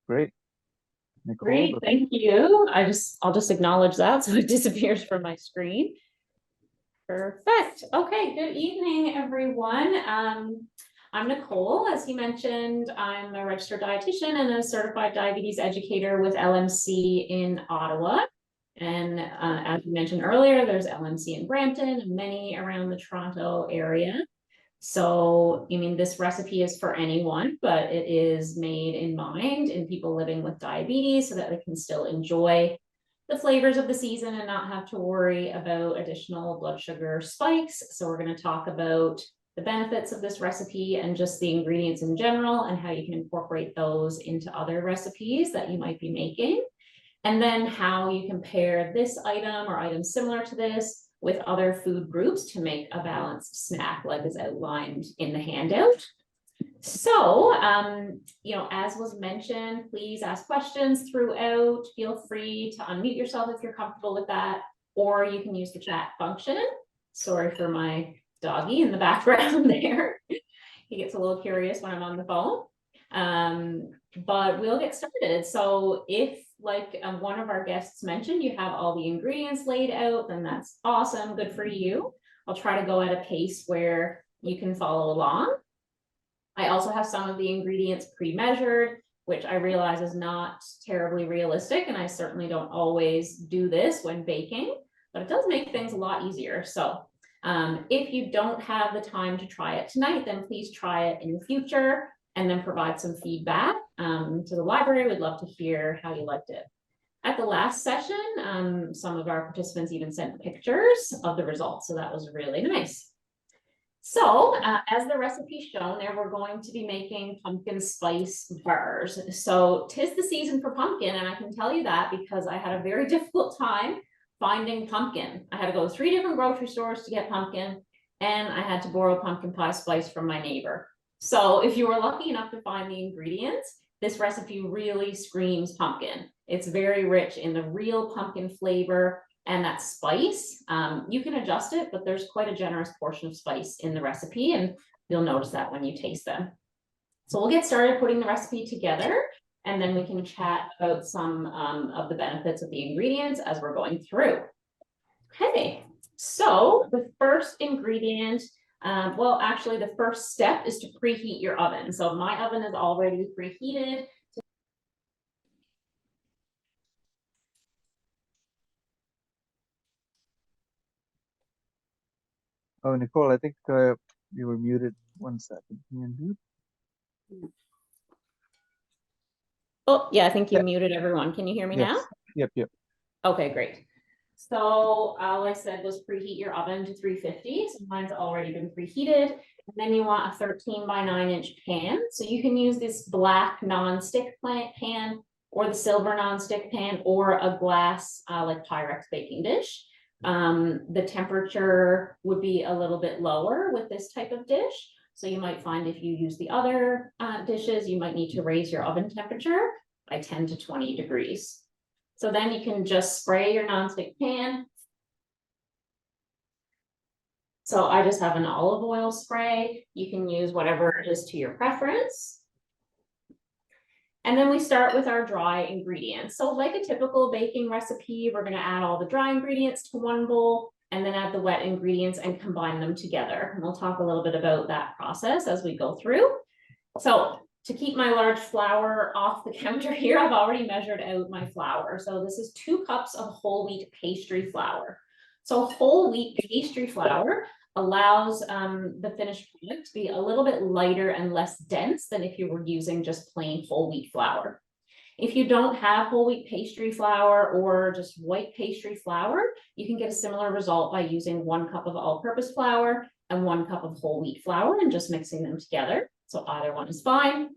Great. Nicole, Great, thank you. I'll just acknowledge that so it disappears from my screen. Perfect. Okay, good evening, everyone. I'm Nicole. As he mentioned, I'm a registered dietitian and a certified diabetes educator with LMC in Ottawa. And as you mentioned earlier, there's LMC in Brampton and many around the Toronto area. So, I mean, this recipe is for anyone, but it is made in mind in people living with diabetes so that they can still enjoy the flavors of the season and not have to worry about additional blood sugar spikes. So we're going to talk about the benefits of this recipe and just the ingredients in general and how you can incorporate those into other recipes that you might be making. And then how you compare this item or items similar to this with other food groups to make a balanced snack like is outlined in the handout. So, as was mentioned, please ask questions throughout. Feel free to unmute yourself if you're comfortable with that, or you can use the chat function. Sorry for my doggy in the background there. He gets a little curious when I'm on the phone. But we'll get started. So if, like one of our guests mentioned, you have all the ingredients laid out, then that's awesome. Good for you. I'll try to go at a pace where you can follow along. I also have some of the ingredients pre-measured, which I realize is not terribly realistic, and I certainly don't always do this when baking, but it does make things a lot easier. So if you don't have the time to try it tonight, then please try it in the future and then provide some feedback to the library. We'd love to hear how you liked it. At the last session, some of our participants even sent pictures of the results, so that was really nice. So as the recipe shown there, we're going to be making pumpkin spice bars. So 'tis the season for pumpkin, and I can tell you that because I had a very difficult time finding pumpkin. I had to go to 3 different grocery stores to get pumpkin, and I had to borrow pumpkin pie spice from my neighbor. So if you were lucky enough to find the ingredients, this recipe really screams pumpkin. It's very rich in the real pumpkin flavor and that spice. You can adjust it, but there's quite a generous portion of spice in the recipe, and you'll notice that when you taste them. So we'll get started putting the recipe together, and then we can chat about some of the benefits of the ingredients as we're going through. Okay, so the first ingredient, well, actually the first step is to preheat your oven. So my oven is already preheated. Oh, Nicole, I think you were muted. 1 second. Can you unmute? Oh, yeah, I think you muted everyone. Can you hear me now? Yep. Okay, great. So all I said was preheat your oven to 350. So mine's already been preheated. And then you want a 13 by 9-inch pan. So you can use this black non-stick pan or the silver non-stick pan or a glass like Pyrex baking dish. The temperature would be a little bit lower with this type of dish. So you might find if you use the other dishes, you might need to raise your oven temperature by 10 to 20 degrees. So then you can just spray your nonstick pan. So I just have an olive oil spray. You can use whatever it is to your preference. And then we start with our dry ingredients. So like a typical baking recipe, we're going to add all the dry ingredients to one bowl and then add the wet ingredients and combine them together. And we'll talk a little bit about that process as we go through. So to keep my large flour off the counter here, I've already measured out my flour. So this is 2 cups of whole wheat pastry flour. So whole wheat pastry flour allows the finished product to be a little bit lighter and less dense than if you were using just plain whole wheat flour. If you don't have whole wheat pastry flour or just white pastry flour, you can get a similar result by using 1 cup of all-purpose flour and 1 cup of whole wheat flour and just mixing them together. So either one is fine.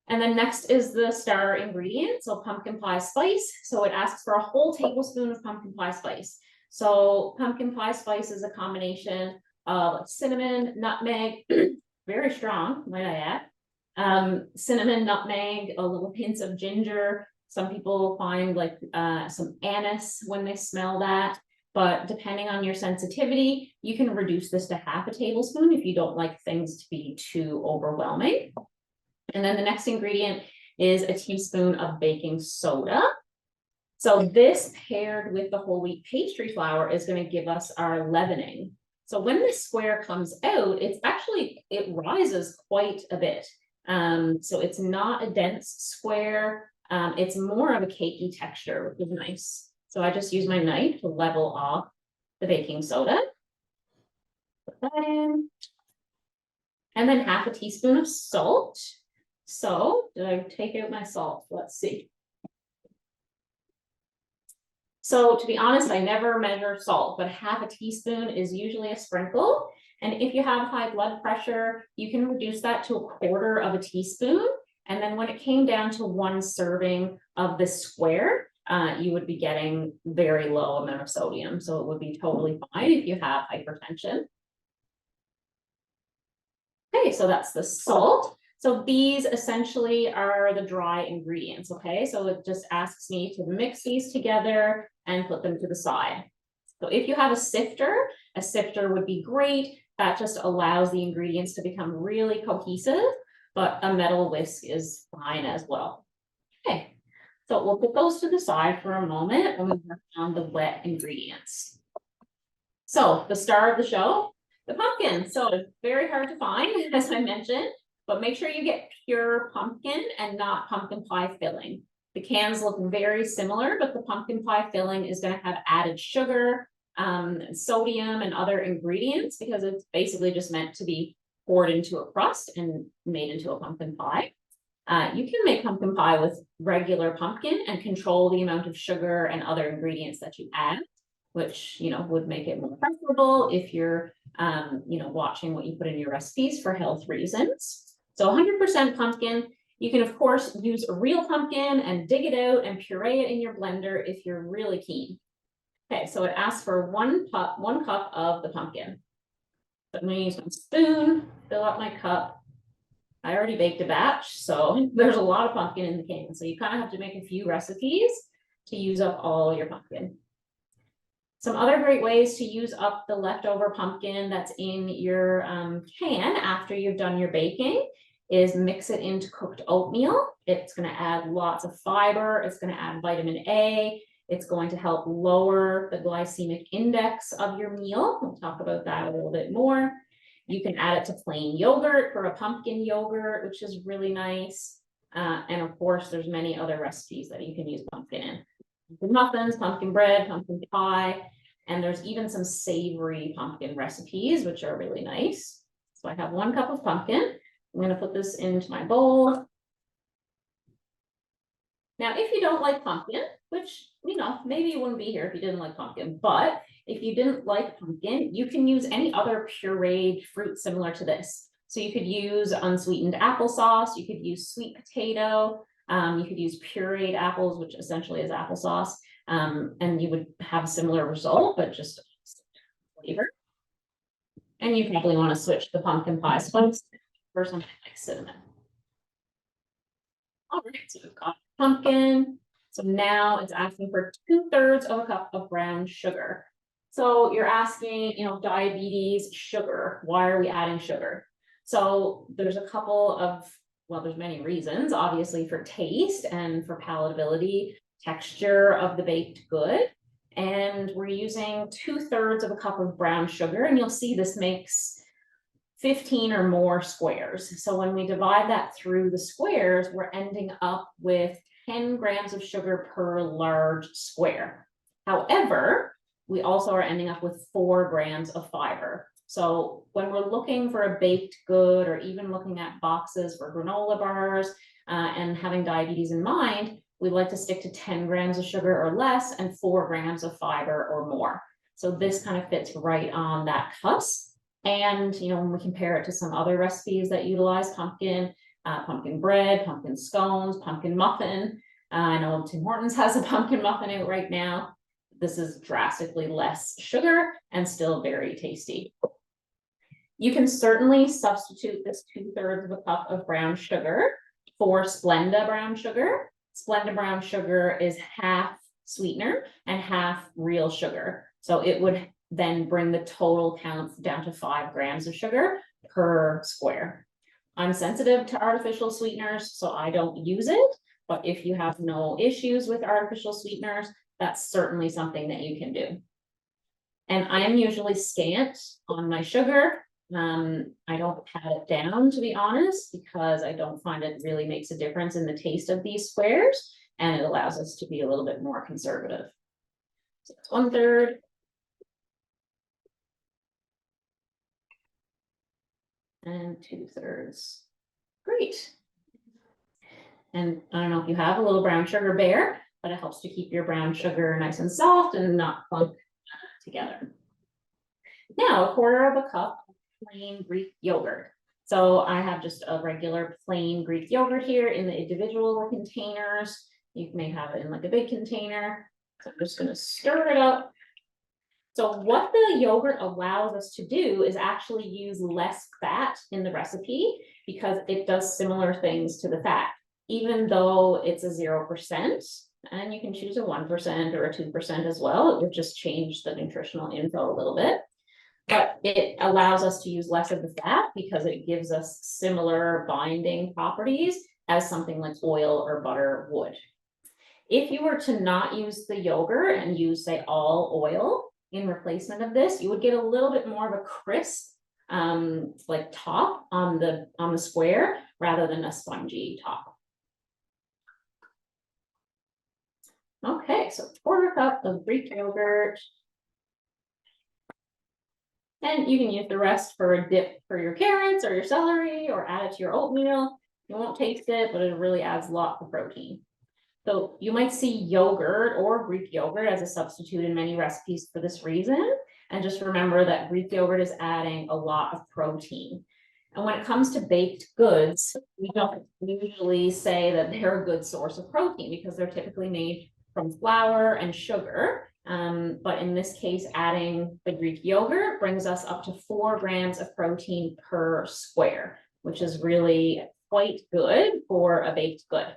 And then next is the star ingredient, so pumpkin pie spice. So it asks for a whole tablespoon of pumpkin pie spice. So pumpkin pie spice is a combination of cinnamon, nutmeg, very strong, might I add. Cinnamon, nutmeg, a little hints of ginger. Some people find like some anise when they smell that. But depending on your sensitivity, you can reduce this to half a tablespoon if you don't like things to be too overwhelming. And then the next ingredient is a teaspoon of baking soda. So this paired with the whole wheat pastry flour is going to give us our leavening. So when this square comes out, it rises quite a bit. So it's not a dense square. It's more of a cakey texture, which is nice. So I just use my knife to level off the baking soda. Put that in. And then half a teaspoon of salt. So did I take out my salt? Let's see. So to be honest, I never measure salt, but half a teaspoon is usually a sprinkle. And if you have high blood pressure, you can reduce that to a quarter of a teaspoon. And then when it came down to 1 serving of the square, you would be getting very low amount of sodium. So it would be totally fine if you have hypertension. Okay, so that's the salt. So these essentially are the dry ingredients, okay? So it just asks me to mix these together and put them to the side. So if you have a sifter would be great. That just allows the ingredients to become really cohesive, but a metal whisk is fine as well. Okay, so we'll put those to the side for a moment when we work on the wet ingredients. So the star of the show, the pumpkin. So it's very hard to find, as I mentioned, but make sure you get pure pumpkin and not pumpkin pie filling. The cans look very similar, but the pumpkin pie filling is going to have added sugar, sodium, and other ingredients because it's basically just meant to be poured into a crust and made into a pumpkin pie. You can make pumpkin pie with regular pumpkin and control the amount of sugar and other ingredients that you add, which, would make it more preferable if you're, watching what you put in your recipes for health reasons. So 100% pumpkin. You can, of course, use a real pumpkin and dig it out and puree it in your blender if you're really keen. Okay, so it asks for 1 cup of the pumpkin. So I'm going to use my spoon, fill up my cup. I already baked a batch, so there's a lot of pumpkin in the can. So you kind of have to make a few recipes to use up all your pumpkin. Some other great ways to use up the leftover pumpkin that's in your can after you've done your baking is mix it into cooked oatmeal. It's going to add lots of fiber. It's going to add vitamin A. It's going to help lower the glycemic index of your meal. We'll talk about that a little bit more. You can add it to plain yogurt for a pumpkin yogurt, which is really nice. And of course, there's many other recipes that you can use pumpkin in. Pumpkin muffins, pumpkin bread, pumpkin pie, and there's even some savory pumpkin recipes, which are really nice. So I have 1 cup of pumpkin. I'm going to put this into my bowl. Now, if you don't like pumpkin, which, maybe you wouldn't be here if you didn't like pumpkin, but if you didn't like pumpkin, you can use any other pureed fruit similar to this. So you could use unsweetened applesauce, you could use sweet potato, you could use pureed apples, which essentially is applesauce, and you would have a similar result, but just flavor. And you probably want to switch the pumpkin pie spice for something like cinnamon. All right, so we've got pumpkin. So now it's asking for 2/3 of a cup of brown sugar. So you're asking, diabetes, sugar. Why are we adding sugar? So there's a couple of, there's many reasons, obviously for taste and for palatability, texture of the baked good. And we're using 2/3 of a cup of brown sugar, and you'll see this makes 15 or more squares. So when we divide that through the squares, we're ending up with 10 grams of sugar per large square. However, we also are ending up with 4 grams of fiber. So when we're looking for a baked good or even looking at boxes for granola bars and having diabetes in mind, we like to stick to 10 grams of sugar or less and 4 grams of fiber or more. So this kind of fits right on that cusp. And, when we compare it to some other recipes that utilize pumpkin, pumpkin bread, pumpkin scones, pumpkin muffin. I know Tim Hortons has a pumpkin muffin out right now. This is drastically less sugar and still very tasty. You can certainly substitute this 2/3 of a cup of brown sugar for Splenda brown sugar. Splenda brown sugar is half sweetener and half real sugar. So it would then bring the total count down to 5 grams of sugar per square. I'm sensitive to artificial sweeteners, so I don't use it. But if you have no issues with artificial sweeteners, that's certainly something that you can do. And I am usually scant on my sugar. I don't pat it down, to be honest, because I don't find it really makes a difference in the taste of these squares, and it allows us to be a little bit more conservative. So that's 1/3. And 2/3. Great. And I don't know if you have a little brown sugar bear, but it helps to keep your brown sugar nice and soft and not clump together. Now, 1/4 of a cup of plain Greek yogurt. So I have just a regular plain Greek yogurt here in the individual containers. You may have it in like a big container. So I'm just going to stir it up. So what the yogurt allows us to do is actually use less fat in the recipe because it does similar things to the fat, even though it's a 0%, and you can choose a 1% or a 2% as well. It would just change the nutritional info a little bit, but it allows us to use less of the fat because it gives us similar binding properties as something like oil or butter would. If you were to not use the yogurt and use, say, all oil in replacement of this, you would get a little bit more of a crisp like top on the square rather than a spongy top. Okay, so 1/4 cup of Greek yogurt. And you can use the rest for a dip for your carrots or your celery, or add it to your oatmeal. You won't taste it, but it really adds lots of protein. So you might see yogurt or Greek yogurt as a substitute in many recipes for this reason. And just remember that Greek yogurt is adding a lot of protein. And when it comes to baked goods, we don't usually say that they're a good source of protein because they're typically made from flour and sugar. But in this case, adding the Greek yogurt brings us up to 4 grams of protein per square, which is really quite good for a baked good.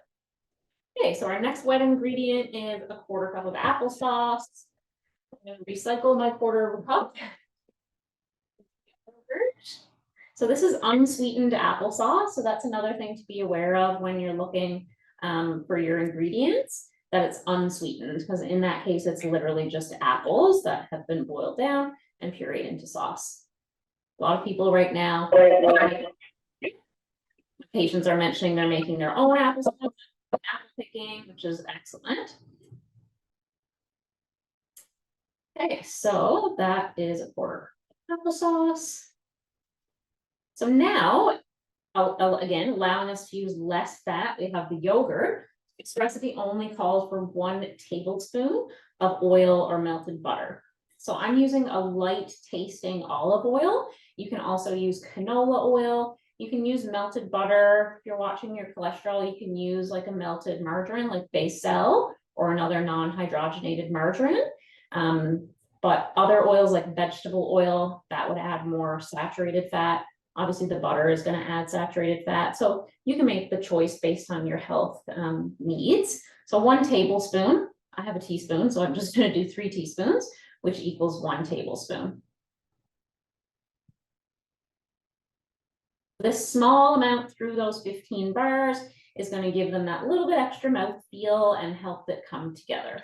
Okay, so our next wet ingredient is a 1/4 cup of applesauce. I'm going to recycle my 1/4 cup. So this is unsweetened applesauce. So that's another thing to be aware of when you're looking for your ingredients, that it's unsweetened, because in that case, it's literally just apples that have been boiled down and pureed into sauce. A lot of people right now, patients are mentioning they're making their own applesauce, apple picking, which is excellent. Okay, so that is a 1/4 applesauce. So now, again, allowing us to use less fat, we have the yogurt. This recipe only calls for 1 tablespoon of oil or melted butter. So I'm using a light tasting olive oil. You can also use canola oil. You can use melted butter. If you're watching your cholesterol, you can use like a melted margarine like Baicel or another non-hydrogenated margarine. But other oils like vegetable oil, that would add more saturated fat. Obviously, the butter is going to add saturated fat. So you can make the choice based on your health needs. So 1 tablespoon, I have a teaspoon, so I'm just going to do 3 teaspoons, which equals 1 tablespoon. This small amount through those 15 bars is going to give them that little bit extra mouthfeel and help it come together.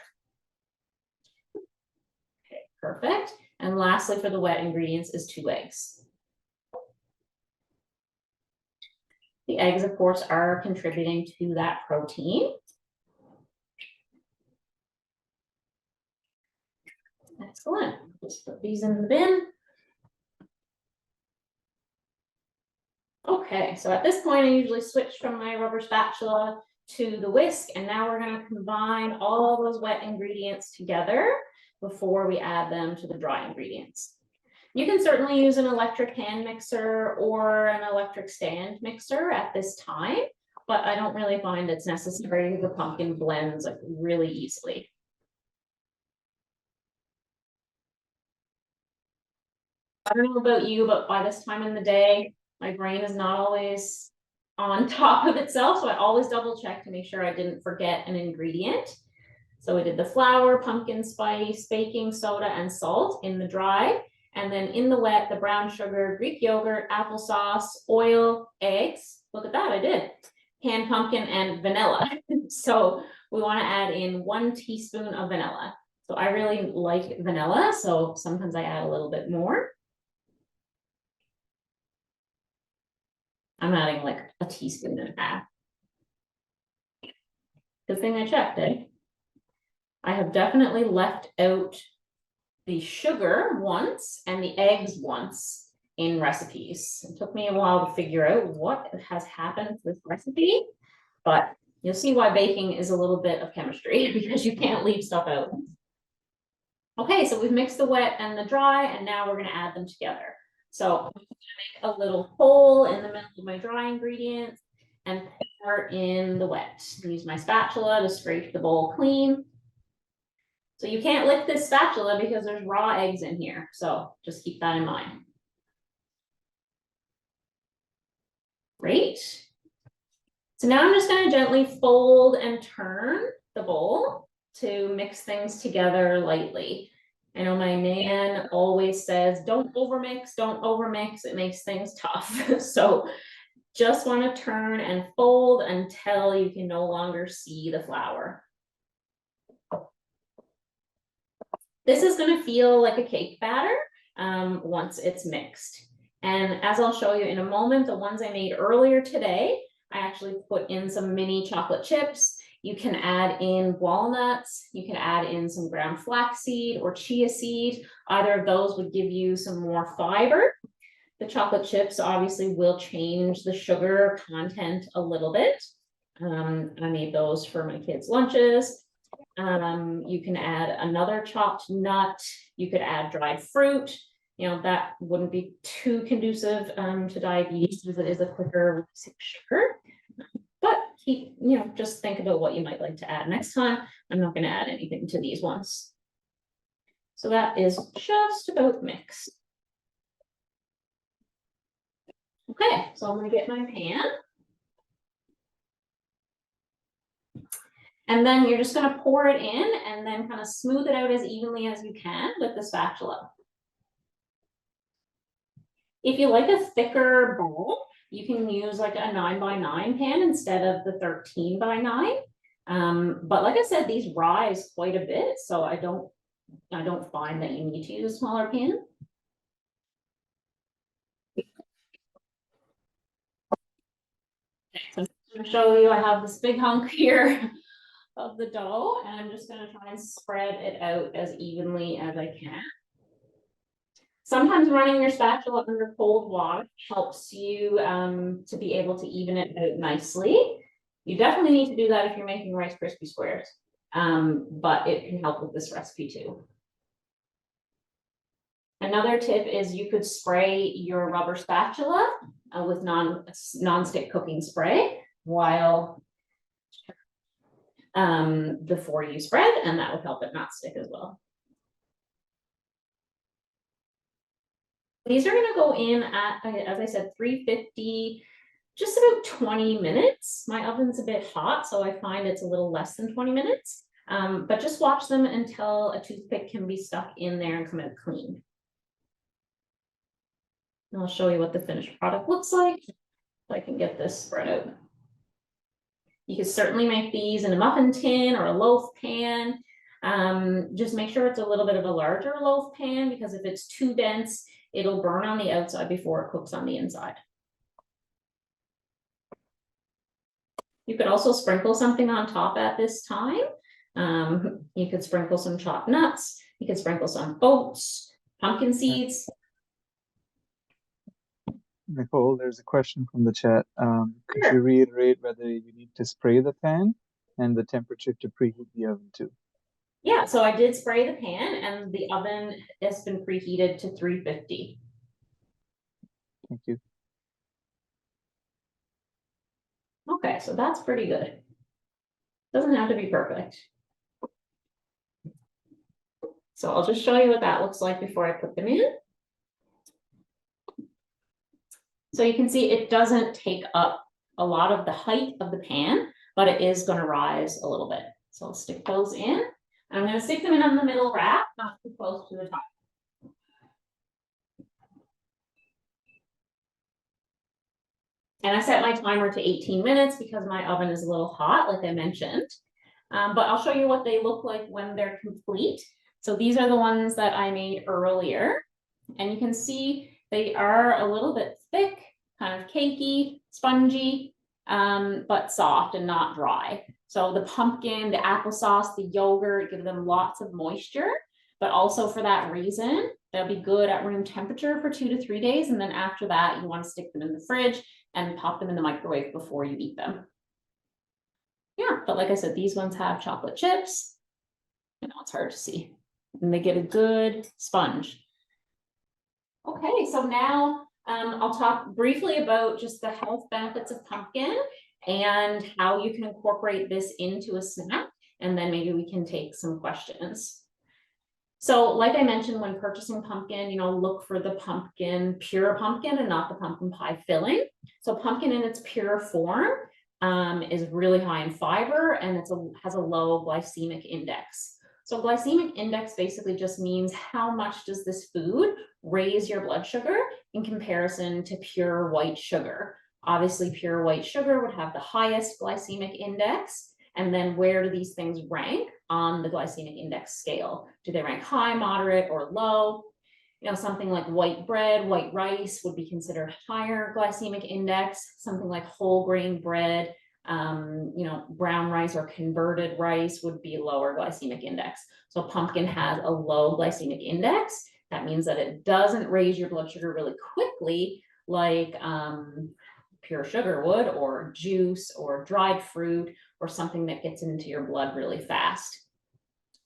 Okay, perfect. And lastly, for the wet ingredients is 2 eggs. The eggs, of course, are contributing to that protein. Excellent. Just put these in the bin. Okay, so at this point, I usually switch from my rubber spatula to the whisk, and now we're going to combine all those wet ingredients together before we add them to the dry ingredients. You can certainly use an electric hand mixer or an electric stand mixer at this time, but I don't really find it's necessary. The pumpkin blends like really easily. I don't know about you, but by this time in the day, my brain is not always on top of itself, so I always double check to make sure I didn't forget an ingredient. So we did the flour, pumpkin spice, baking soda, and salt in the dry. And then in the wet, the brown sugar, Greek yogurt, applesauce, oil, eggs. Look at that, I did. Canned pumpkin and vanilla. So we want to add in 1 teaspoon of vanilla. So I really like vanilla, so sometimes I add a little bit more. I'm adding like a teaspoon and a half. Good thing I checked it. I have definitely left out the sugar once and the eggs once in recipes. It took me a while to figure out what has happened to this recipe, but you'll see why baking is a little bit of chemistry because you can't leave stuff out. Okay, so we've mixed the wet and the dry, and now we're gonna add them together. So I'm gonna make a little hole in the middle of my dry ingredients and pour in the wet. Use my spatula to scrape the bowl clean. So you can't lick this spatula because there's raw eggs in here. So just keep that in mind. Great. So now I'm just going to gently fold and turn the bowl to mix things together lightly. I know my nan always says, don't overmix, don't overmix. It makes things tough. So just want to turn and fold until you can no longer see the flour. This is going to feel like a cake batter once it's mixed. And as I'll show you in a moment, the ones I made earlier today, I actually put in some mini chocolate chips. You can add in walnuts. You can add in some ground flaxseed or chia seed. Either of those would give you some more fiber. The chocolate chips obviously will change the sugar content a little bit. I made those for my kids' lunches. You can add another chopped nut. You could add dried fruit. You know, that wouldn't be too conducive to diabetes because it is a quicker sugar. But keep, you know, just think about what you might like to add next time. I'm not going to add anything to these ones. So that is just about mixed. Okay, so I'm going to get my pan. And then you're just going to pour it in and then kind of smooth it out as evenly as you can with the spatula. If you like a thicker bowl, you can use like a 9x9 pan instead of the 13x9. But like I said, these rise quite a bit, so I don't find that you need to use a smaller pan. Okay, so I'm going to show you, I have this big hunk here of the dough, and I'm just going to try and spread it out as evenly as I can. Sometimes running your spatula under cold water helps you to be able to even it out nicely. You definitely need to do that if you're making Rice Krispie squares, but it can help with this recipe too. Another tip is you could spray your rubber spatula with non-stick cooking spray while before you spread, and that would help it not stick as well. These are going to go in at, as I said, 350, just about 20 minutes. My oven's a bit hot, so I find it's a little less than 20 minutes. But just watch them until a toothpick can be stuck in there and come out clean. And I'll show you what the finished product looks like, so I can get this spread out. You can certainly make these in a muffin tin or a loaf pan. Just make sure it's a little bit of a larger loaf pan, because if it's too dense, it'll burn on the outside before it cooks on the inside. You could also sprinkle something on top at this time. You could sprinkle some chopped nuts. You could sprinkle some oats, pumpkin seeds. Nicole, there's a question from the chat. Could you reiterate whether you need to spray the pan and the temperature to preheat the oven too? Yeah, so I did spray the pan, and the oven has been preheated to 350. Thank you. Okay, so that's pretty good. Doesn't have to be perfect. So I'll just show you what that looks like before I put them in. So you can see it doesn't take up a lot of the height of the pan, but it is going to rise a little bit. So I'll stick those in. I'm going to stick them in on the middle rack, not too close to the top. And I set my timer to 18 minutes because my oven is a little hot, like I mentioned. But I'll show you what they look like when they're complete. So these are the ones that I made earlier. And you can see they are a little bit thick, kind of cakey, spongy, but soft and not dry. So the pumpkin, the applesauce, the yogurt give them lots of moisture, but also for that reason, they'll be good at room temperature for 2 to 3 days. And then after that, you want to stick them in the fridge and pop them in the microwave before you eat them. Yeah, but like I said, these ones have chocolate chips. I know it's hard to see. And they get a good sponge. Okay, so now I'll talk briefly about just the health benefits of pumpkin and how you can incorporate this into a snack, and then maybe we can take some questions. So like I mentioned, when purchasing pumpkin, look for the pure pumpkin and not the pumpkin pie filling. So pumpkin in its pure form is really high in fiber, and has a low glycemic index. So glycemic index basically just means how much does this food raise your blood sugar in comparison to pure white sugar. Obviously, pure white sugar would have the highest glycemic index. And then where do these things rank on the glycemic index scale? Do they rank high, moderate, or low? Something like white bread, white rice would be considered higher glycemic index. Something like whole grain bread, brown rice or converted rice would be lower glycemic index. So pumpkin has a low glycemic index. That means that it doesn't raise your blood sugar really quickly like pure sugar would, or juice, or dried fruit, or something that gets into your blood really fast.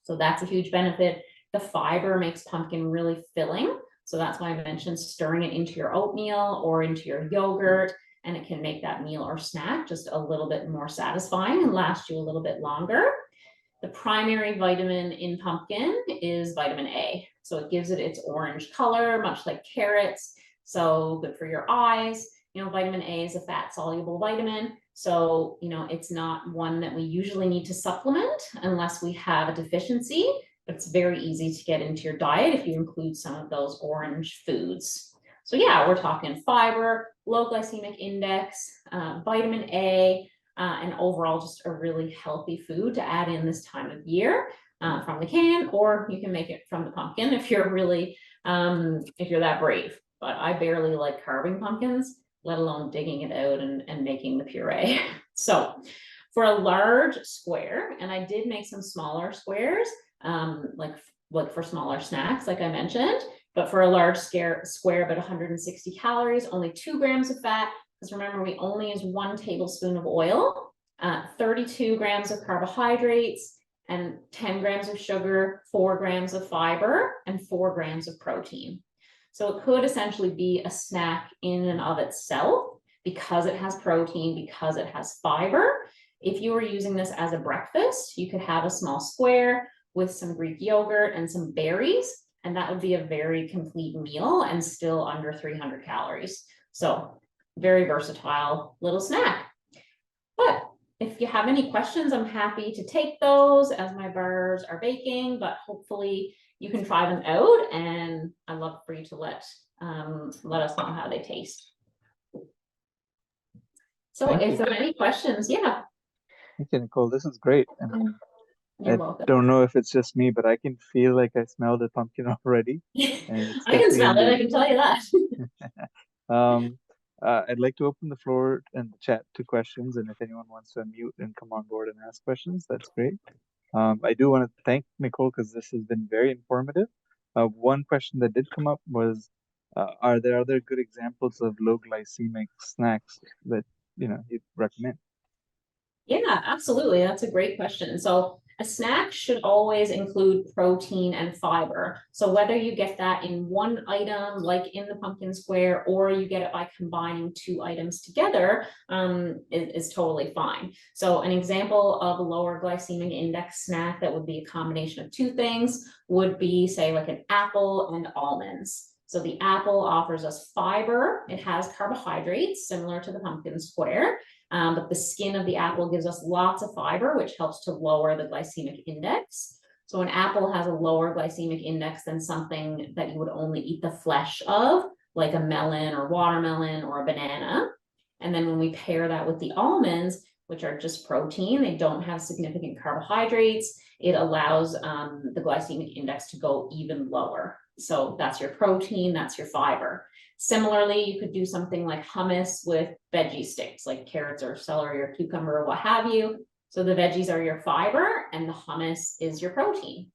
So that's a huge benefit. The fiber makes pumpkin really filling. So that's why I mentioned stirring it into your oatmeal or into your yogurt, and it can make that meal or snack just a little bit more satisfying and last you a little bit longer. The primary vitamin in pumpkin is vitamin A. So it gives it its orange color, much like carrots. So good for your eyes. Vitamin A is a fat soluble vitamin. So, it's not one that we usually need to supplement unless we have a deficiency, but it's very easy to get into your diet if you include some of those orange foods. So yeah, we're talking fiber, low glycemic index, vitamin A, and overall just a really healthy food to add in this time of year from the can, or you can make it from the pumpkin if you're really, if you're that brave. But I barely like carving pumpkins, let alone digging it out and making the puree. So for a large square, and I did make some smaller squares, like for smaller snacks, like I mentioned, but for a large square, about 160 calories, only 2 grams of fat, because remember, we only use 1 tablespoon of oil, 32 grams of carbohydrates, and 10 grams of sugar, 4 grams of fiber, and 4 grams of protein. So it could essentially be a snack in and of itself because it has protein, because it has fiber. If you were using this as a breakfast, you could have a small square with some Greek yogurt and some berries, and that would be a very complete meal and still under 300 calories. So very versatile little snack. But if you have any questions, I'm happy to take those as my bars are baking, but hopefully you can try them out, and I'd love for you to let us know how they taste. So if there are any questions, yeah. Thank you, Nicole. This is great. I mean, You're I welcome. don't know if it's just me, but I can feel like I smell the pumpkin already. And it's I can smell it, definitely I can tell you that. I'd like to open the floor and the chat to questions, and if anyone wants to unmute and come on board and ask questions, that's great. I do want to thank Nicole because this has been very informative. One question that did come up was, are there other good examples of low glycemic snacks that you'd recommend? Yeah, absolutely. That's a great question. So a snack should always include protein and fiber. So whether you get that in one item, like in the pumpkin square, or you get it by combining 2 items together, is totally fine. So an example of a lower glycemic index snack that would be a combination of 2 things would be, say, like an apple and almonds. So the apple offers us fiber. It has carbohydrates similar to the pumpkin square. But the skin of the apple gives us lots of fiber, which helps to lower the glycemic index. So an apple has a lower glycemic index than something that you would only eat the flesh of, like a melon or watermelon or a banana. And then when we pair that with the almonds, which are just protein, they don't have significant carbohydrates, it allows the glycemic index to go even lower. So that's your protein, that's your fiber. Similarly, you could do something like hummus with veggie sticks, like carrots or celery or cucumber or what have you. So the veggies are your fiber and the hummus is your protein.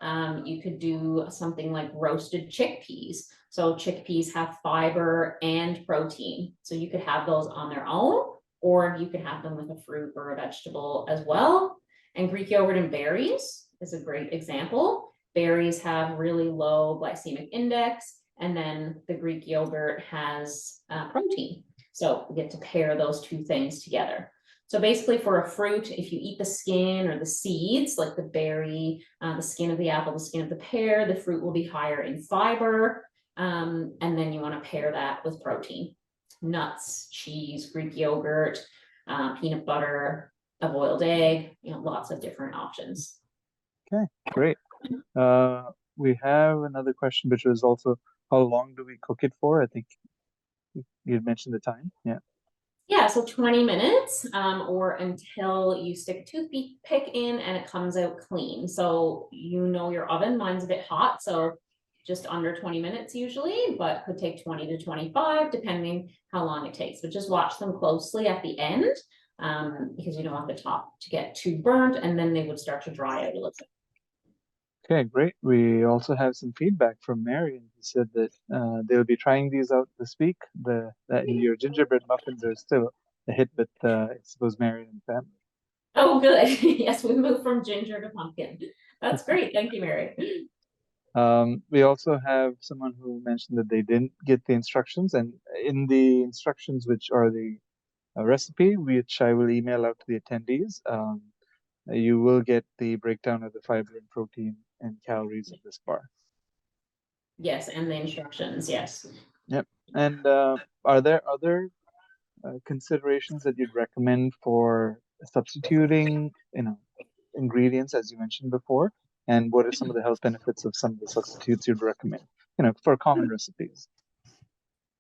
You could do something like roasted chickpeas. So chickpeas have fiber and protein. So you could have those on their own, or you could have them with a fruit or a vegetable as well. And Greek yogurt and berries is a great example. Berries have really low glycemic index, and then the Greek yogurt has protein. So we get to pair those two things together. So basically for a fruit, if you eat the skin or the seeds, like the berry, the skin of the apple, the skin of the pear, the fruit will be higher in fiber. And then you want to pair that with protein, nuts, cheese, Greek yogurt, peanut butter, a boiled egg, lots of different options. Okay, great. We have another question, which was also, how long do we cook it for? I think you had mentioned the time. Yeah. Yeah, so 20 minutes or until you stick a toothpick in and it comes out clean. So your oven, mine's a bit hot, so just under 20 minutes usually, but could take 20 to 25 depending how long it takes. But just watch them closely at the end because you don't want the top to get too burnt, and then they would start to dry out a little bit. Okay, great. We also have some feedback from Marion, who said that they'll be trying these out this week. Your gingerbread muffins are still a hit with, I suppose, Marion and family. Oh, good. Yes, we moved from ginger to pumpkin. That's great. Thank you, Mary. We also have someone who mentioned that they didn't get the instructions, and in the instructions, which are the recipe, which I will email out to the attendees, you will get the breakdown of the fiber and protein and calories of this bar. Yes, and the instructions, yes. Yep. And are there other considerations that you'd recommend for substituting, ingredients as you mentioned before? And what are some of the health benefits of some of the substitutes you'd recommend, for common recipes?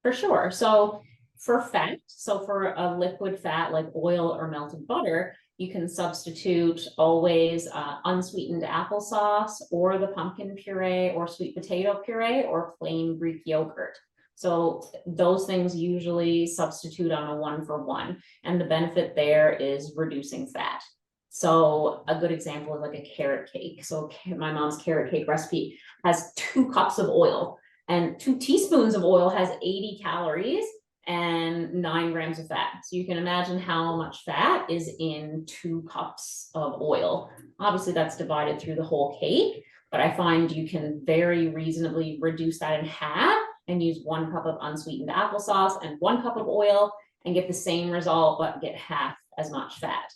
For sure. So for fat, so for a liquid fat like oil or melted butter, you can substitute always unsweetened applesauce or the pumpkin puree or sweet potato puree or plain Greek yogurt. So those things usually substitute on a 1-for-1. And the benefit there is reducing fat. So a good example is like a carrot cake. So my mom's carrot cake recipe has 2 cups of oil, and 2 teaspoons of oil has 80 calories and 9 grams of fat. So you can imagine how much fat is in 2 cups of oil. Obviously that's divided through the whole cake, but I find you can very reasonably reduce that in half and use 1 cup of unsweetened applesauce and 1 cup of oil and get the same result, but get half as much fat.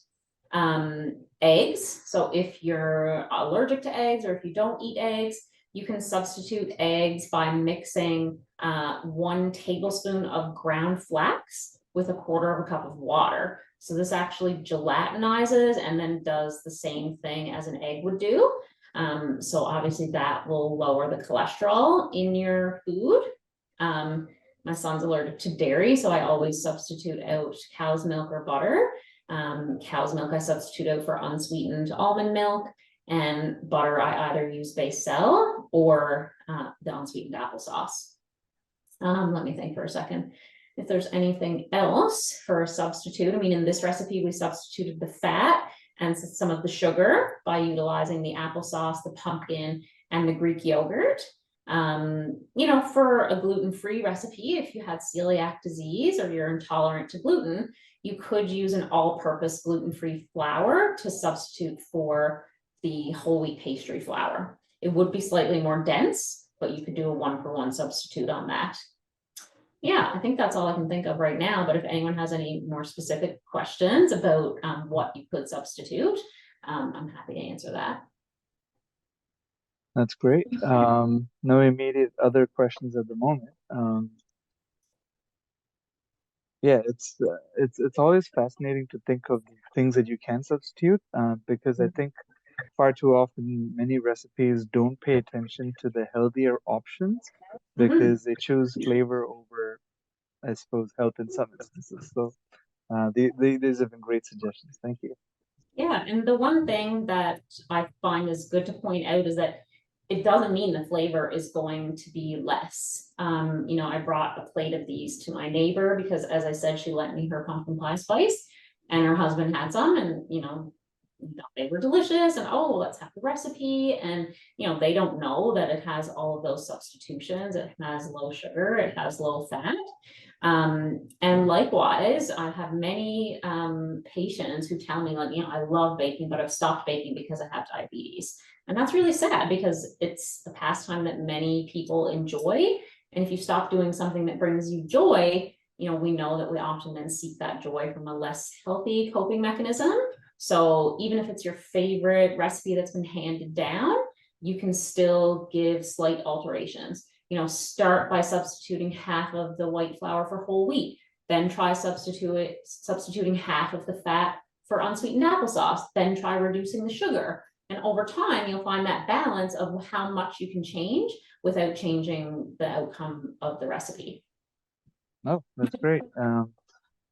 Eggs. So if you're allergic to eggs or if you don't eat eggs, you can substitute eggs by mixing 1 tablespoon of ground flax with 1/4 cup of water. So this actually gelatinizes and then does the same thing as an egg would do. So obviously that will lower the cholesterol in your food. My son's allergic to dairy, so I always substitute out cow's milk or butter. Cow's milk I substitute out for unsweetened almond milk, and butter I either use Baicel or the unsweetened applesauce. Let me think for a second if there's anything else for a substitute. I mean, in this recipe we substituted the fat and some of the sugar by utilizing the applesauce, the pumpkin, and the Greek yogurt. For a gluten-free recipe, if you had celiac disease or you're intolerant to gluten, you could use an all-purpose gluten-free flour to substitute for the whole wheat pastry flour. It would be slightly more dense, but you could do a 1-for-1 substitute on that. Yeah, I think that's all I can think of right now, but if anyone has any more specific questions about what you could substitute, I'm happy to answer that. That's great. No immediate other questions at the moment. Yeah, it's always fascinating to think of the things that you can substitute, because I think far too often many recipes don't pay attention to the healthier options because they choose flavor over I suppose, help in some instances. So these have been great suggestions. Thank you. Yeah, and the one thing that I find is good to point out is that it doesn't mean the flavor is going to be less. I brought a plate of these to my neighbor because, as I said, she lent me her pumpkin pie spice, and her husband had some, and they were delicious. And oh, let's have the recipe. And they don't know that it has all of those substitutions. It has low sugar, it has low fat. And likewise, I have many patients who tell me, like, I love baking, but I've stopped baking because I have diabetes. And that's really sad because it's a pastime that many people enjoy. And if you stop doing something that brings you joy, we know that we often then seek that joy from a less healthy coping mechanism. So even if it's your favorite recipe that's been handed down, you can still give slight alterations. Start by substituting half of the white flour for whole wheat, then try substituting half of the fat for unsweetened applesauce, then try reducing the sugar. And over time, you'll find that balance of how much you can change without changing the outcome of the recipe. Oh, that's great.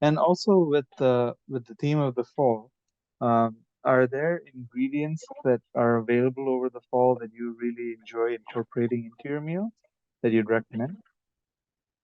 And also with the theme of the fall, are there ingredients that are available over the fall that you really enjoy incorporating into your meals that you'd recommend?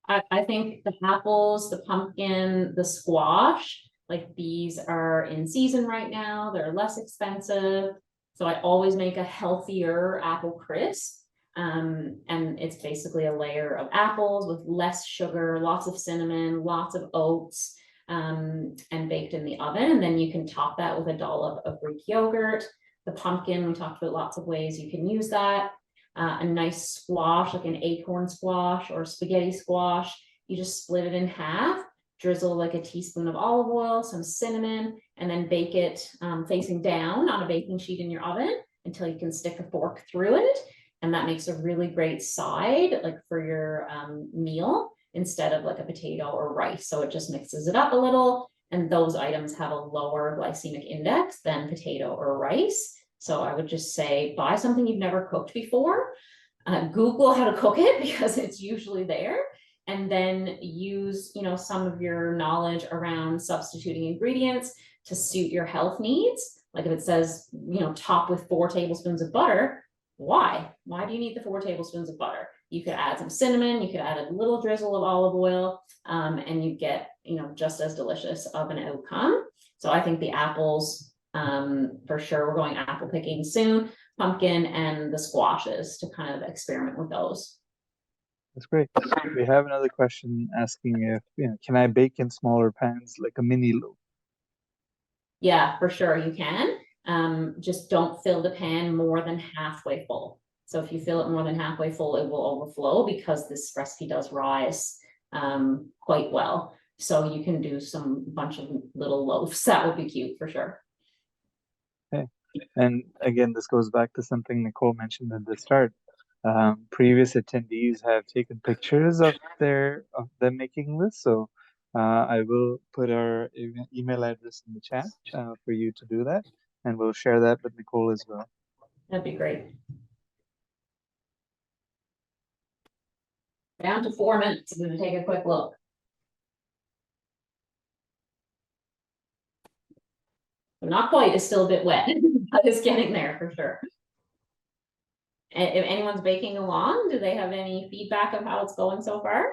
I think the apples, the pumpkin, the squash, like these are in season right now. They're less expensive. So I always make a healthier apple crisp. And it's basically a layer of apples with less sugar, lots of cinnamon, lots of oats, and baked in the oven. And then you can top that with a dollop of Greek yogurt. The pumpkin, we talked about lots of ways you can use that. A nice squash, like an acorn squash or spaghetti squash. You just split it in half, drizzle like a teaspoon of olive oil, some cinnamon, and then bake it facing down on a baking sheet in your oven until you can stick a fork through it. And that makes a really great side, like for your meal, instead of like a potato or rice. So it just mixes it up a little. And those items have a lower glycemic index than potato or rice. So I would just say buy something you've never cooked before, Google how to cook it because it's usually there, and then use some of your knowledge around substituting ingredients to suit your health needs. Like if it says top with 4 tablespoons of butter, why do you need the 4 tablespoons of butter? You could add some cinnamon, you could add a little drizzle of olive oil, and you get just as delicious of an outcome. So I think the apples, for sure, we're going apple picking soon, pumpkin and the squashes to kind of experiment with those. That's great. We have another question asking if, can I bake in smaller pans like a mini loaf? Yeah, for sure you can. Just don't fill the pan more than halfway full. So if you fill it more than halfway full, it will overflow because this recipe does rise quite well. So you can do some bunch of little loaves. That would be cute for sure. Okay. And again, this goes back to something Nicole mentioned at the start. Previous attendees have taken pictures of them making this, so I will put our email address in the chat for you to do that, and we'll share that with Nicole as well. That'd be great. Down to 4 minutes. I'm going to take a quick look. Not quite, it's still a bit wet, but it's getting there for sure. And if anyone's baking along, do they have any feedback of how it's going so far?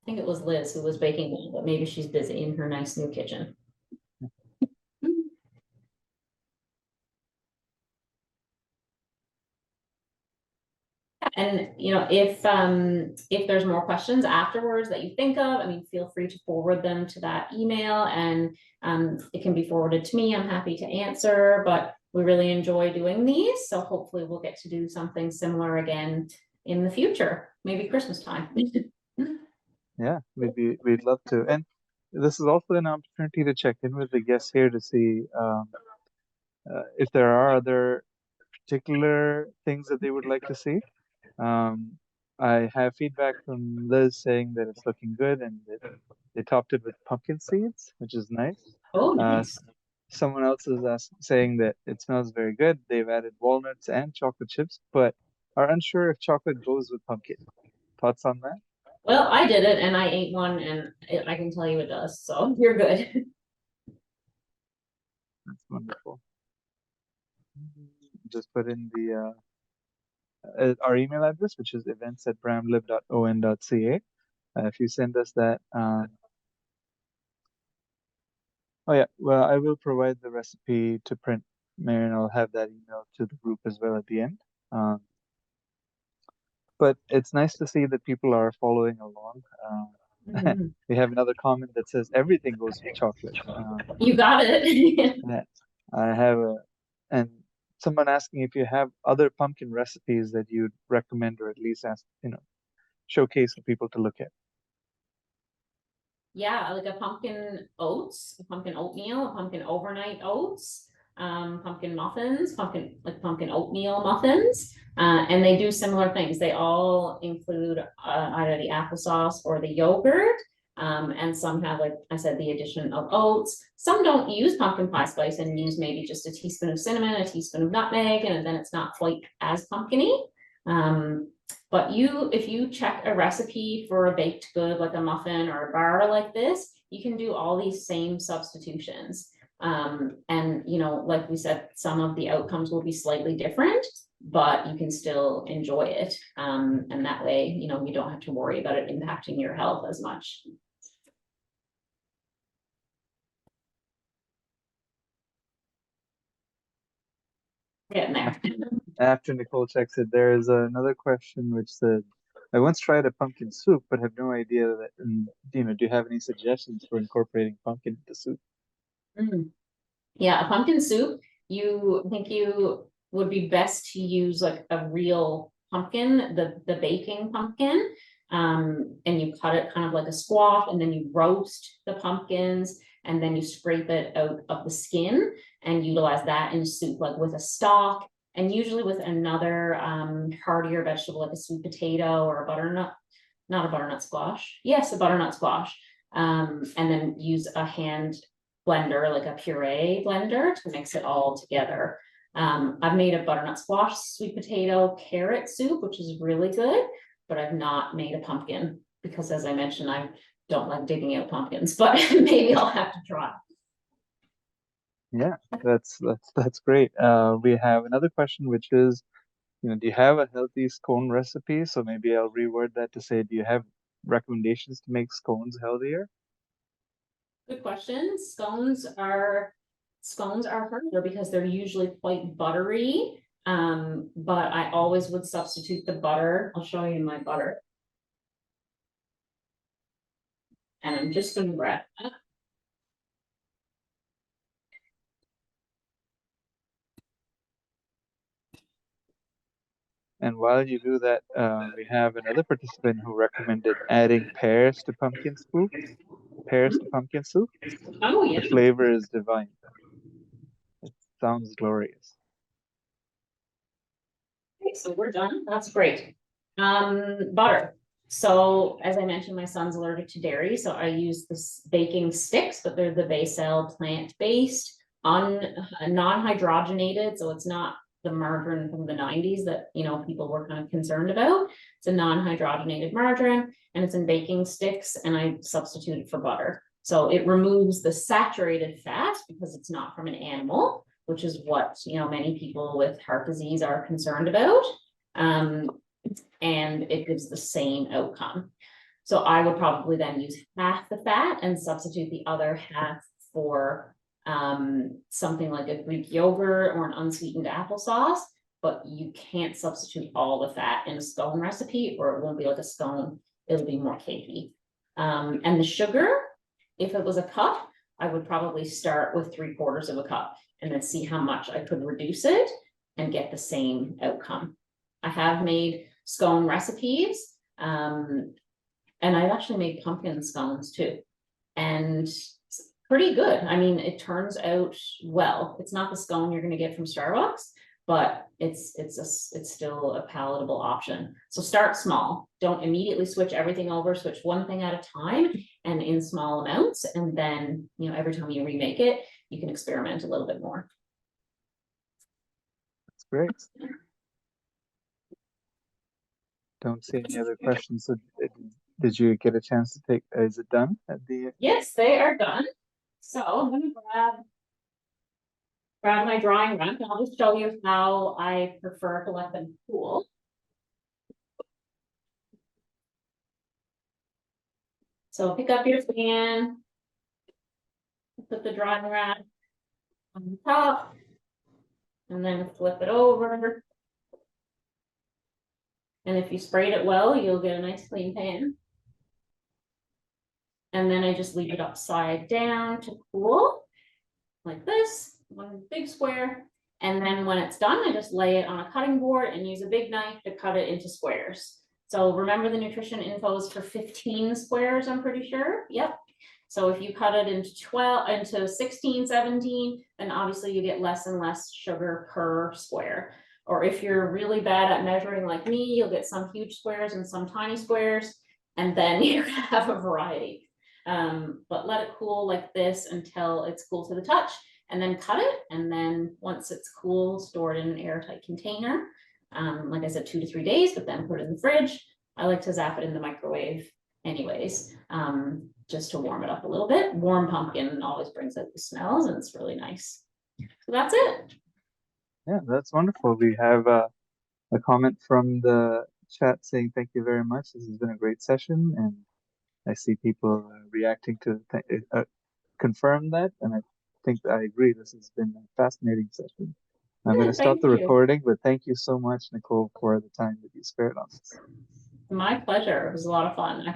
I think it was Liz who was baking one, but maybe she's busy in her nice new kitchen. And if there's more questions afterwards that you think of, I mean, feel free to forward them to that email, and it can be forwarded to me. I'm happy to answer, but we really enjoy doing these, so hopefully we'll get to do something similar again in the future, maybe Christmas time. Yeah, we'd love to, and this is also an opportunity to check in with the guests here to see if there are other particular things that they would like to see. Um, I have feedback from Liz saying that it's looking good and that they topped it with pumpkin seeds, which is nice. Oh, Uh, nice. Someone else is saying that it smells very good. They've added walnuts and chocolate chips, but are unsure if chocolate goes with pumpkin. Thoughts on that? Well, I did it and I ate one and I can tell you it does, so you're good. That's wonderful. Just put in the our email address, which is events@bramlib.on.ca. If you send us that, oh yeah, well, I will provide the recipe to print, Marion. I'll have that email to the group as well at the end. But it's nice to see that people are following along. Mhm. We have another comment that says everything goes with chocolate. You got it. Yeah, I have and someone asking if you have other pumpkin recipes that you'd recommend or at least ask, showcase for people to look at. Yeah, like a pumpkin oats, a pumpkin oatmeal, a pumpkin overnight oats, pumpkin muffins, pumpkin oatmeal muffins. And they do similar things. They all include either the applesauce or the yogurt. And some have, like I said, the addition of oats. Some don't use pumpkin pie spice and use maybe just a teaspoon of cinnamon, a teaspoon of nutmeg, and then it's not quite as pumpkin-y. But if you check a recipe for a baked good, like a muffin or a bar like this, you can do all these same substitutions. And like we said, some of the outcomes will be slightly different, but you can still enjoy it. And that way, you don't have to worry about it impacting your health as much. Getting there. After Nicole checks it, there is another question which said, I once tried a pumpkin soup, but have no idea that, do you have any suggestions for incorporating pumpkin into soup? Mm. Yeah, a pumpkin soup, you think you would be best to use like a real pumpkin, the baking pumpkin. And you cut it kind of like a squash, and then you roast the pumpkins, and then you scrape it out of the skin and utilize that in soup, like with a stock, and usually with another heartier vegetable like a sweet potato or a butternut, not a butternut squash. Yes, a butternut squash. And then use a hand blender, like a puree blender, to mix it all together. I've made a butternut squash, sweet potato, carrot soup, which is really good, but I've not made a pumpkin because, as I mentioned, I don't like digging out pumpkins, but maybe I'll have to try. Yeah, that's great. We have another question, which is, do you have a healthy scone recipe? So maybe I'll reword that to say, do you have recommendations to make scones healthier? Good question. Scones are harder because they're usually quite buttery. But I always would substitute the butter. I'll show you my butter. And I'm just going to grab that. And while you do that, we have another participant who recommended adding pears to pumpkin soup. Pears to pumpkin soup. Oh, The yeah. flavor is divine. It sounds glorious. Okay, so we're done. That's great. Butter. So as I mentioned, my son's allergic to dairy, so I use this baking sticks, but they're the Basel plant-based, non-hydrogenated, so it's not the margarine from the 90s that people were kind of concerned about. It's a non-hydrogenated margarine, and it's in baking sticks, and I substitute it for butter. So it removes the saturated fat because it's not from an animal, which is what many people with heart disease are concerned about. And it gives the same outcome. So I would probably then use half the fat and substitute the other half for something like a Greek yogurt or an unsweetened applesauce, but you can't substitute all the fat in a scone recipe, or it won't be like a scone, it'll be more cakey. And the sugar, if it was a cup, I would probably start with 3/4 of a cup and then see how much I could reduce it and get the same outcome. I have made scone recipes, and I've actually made pumpkin scones too, and it's pretty good. I mean, it turns out well. It's not the scone you're going to get from Starbucks, but it's still a palatable option. So start small. Don't immediately switch everything over. Switch one thing at a time and in small amounts, and then every time you remake it, you can experiment a little bit more. That's great. Don't see any other questions. So did you get a chance to take, is it done at the? Yes, they are done. So I'm gonna grab my drawing rack, and I'll just show you how I prefer to let them cool. So pick up your fan, put the drying rack on the top, and then flip it over. And if you sprayed it well, you'll get a nice clean pan. And then I just leave it upside down to cool, like this, one big square. And then when it's done, I just lay it on a cutting board and use a big knife to cut it into squares. So remember, the nutrition info is for 15 squares, I'm pretty sure. Yep. So if you cut it into 16, 17, then obviously you get less and less sugar per square. Or if you're really bad at measuring like me, you'll get some huge squares and some tiny squares, and then you have a variety. But let it cool like this until it's cool to the touch, and then cut it. And then once it's cool, store it in an airtight container. Like I said, 2 to 3 days, but then put it in the fridge. I like to zap it in the microwave anyways, just to warm it up a little bit. Warm pumpkin always brings out the smells, and it's really nice. So that's it. Yeah, that's wonderful. We have a comment from the chat saying thank you very much. This has been a great session, and I see people reacting to confirm that, and I think I agree. This has been a fascinating session. I'm going to stop the recording, but thank you so much, Nicole, for the time that you spared on this. My pleasure. It was a lot of fun.